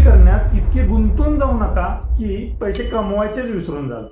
करण्यात इतके गुंतून जाऊ नका की पैसे कमवायचेच विसरून जाल।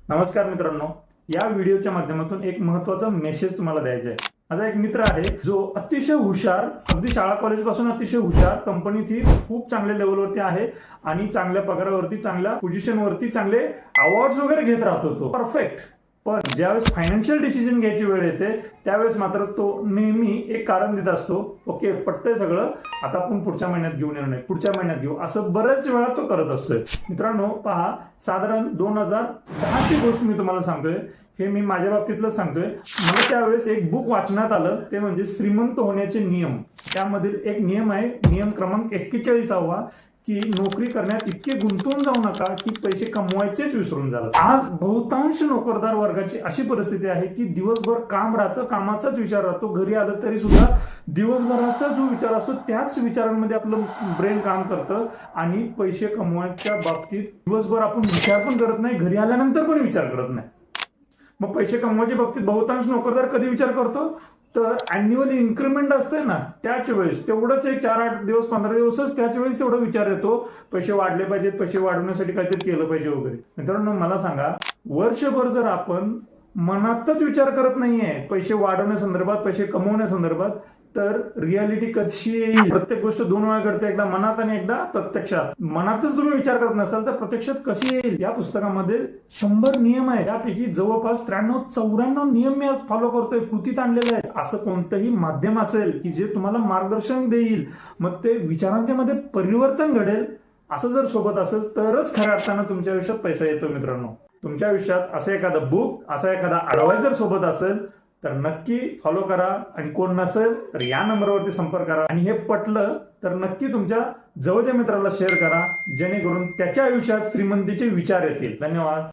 नमस्कार मित्रांनो, या व्हिडिओच्या माध्यमातून एक महत्त्वाचा मेसेज तुम्हाला द्यायचा आहे। माझा एक मित्र आहे जो अतिशय हुशार, अगदी शाळा कॉलेज पासून अतिशय हुशार, कंपनीत खूप चांगल्या लेवलवरती आहे आणि चांगल्या पगारावरती, चांगल्या पोझिशनवरती, चांगले अवॉर्ड्स वगैरे घेत राहतो तो परफेक्ट। पण ज्यावेळेस फायनान्शियल डिसिजन घ्यायची वेळ येते त्यावेळेस मात्र तो नेहमी एक कारण देत असतो, ओके पटतंय सगळं, आता आपण पुढच्या महिन्यात घेऊन येणार नाही, पुढच्या महिन्यात घेऊ, असं बऱ्याच वेळा तो करत असतोय। मित्रांनो पहा, साधारण 2010 ची गोष्ट मी तुम्हाला सांगतोय, हे मी माझ्या बाबतीतलं सांगतोय। मला त्यावेळेस एक बुक वाचण्यात आलं, ते म्हणजे श्रीमंत होण्याचे नियम। त्यामधील एक नियम आहे, नियम क्रमांक 41वा, की नोकरी करण्यात इतके गुंतून जाऊ नका की पैसे कमवायचेच विसरून जाल। आज बहुतांश नोकरदार वर्गाची अशी परिस्थिती आहे की दिवसभर काम राहतं, कामाचाच विचार राहतो, घरी आलं तरी सुद्धा दिवसभराचा जो विचार असतो त्याच विचारांमध्ये आपलं ब्रेन काम करतं आणि पैसे कमवायच्या बाबतीत दिवसभर आपण विचार पण करत नाही, घरी आल्यानंतर पण विचार करत नाही। मग पैसे कमवायच्या बाबतीत बहुतांश नोकरदार कधी विचार करतो, तर अॅन्युअल इन्क्रीमेंट असते ना त्याच वेळेस, तेवढंच एक 4-8 दिवस 15 दिवसच त्याच वेळेस तेवढा विचार येतो, पैसे वाढले पाहिजेत, पैसे वाढवण्यासाठी काहीतरी केलं पाहिजे वगैरे। मित्रांनो मला सांगा, वर्षभर जर आपण मनातच विचार करत नाहीये पैसे वाढवण्यासंदर्भात, पैसे कमवण्यासंदर्भात, तर रियालिटी कशी येईल? प्रत्येक गोष्ट 2 वेळा घडते, एकदा मनात आणि एकदा प्रत्यक्षात। मनातच तुम्ही विचार करत नसाल तर प्रत्यक्षात कशी येईल? या पुस्तकामध्ये 100 नियम आहे, त्यापैकी जवळपास 93-94 नियम मी आज फॉलो करतोय, कृतीत आणलेले आहेत। असं कोणतंही माध्यम असेल की जे तुम्हाला मार्गदर्शन देईल, मग ते विचारांच्या मध्ये परिवर्तन घडेल, असं जर सोबत असेल तरच खऱ्या अर्थानं तुमच्या आयुष्यात पैसा येतो। मित्रांनो तुमच्या आयुष्यात असं एखादं बुक, असा एखादा ऍडवायझर सोबत असेल तर नक्की फॉलो करा, आणि कोण नसेल तर या नंबरवरती संपर्क करा, आणि हे पटलं तर नक्की तुमच्या जवळच्या मित्राला शेअर करा, जेणेकरून त्याच्या आयुष्यात श्रीमंतीचे विचार येतील। धन्यवाद।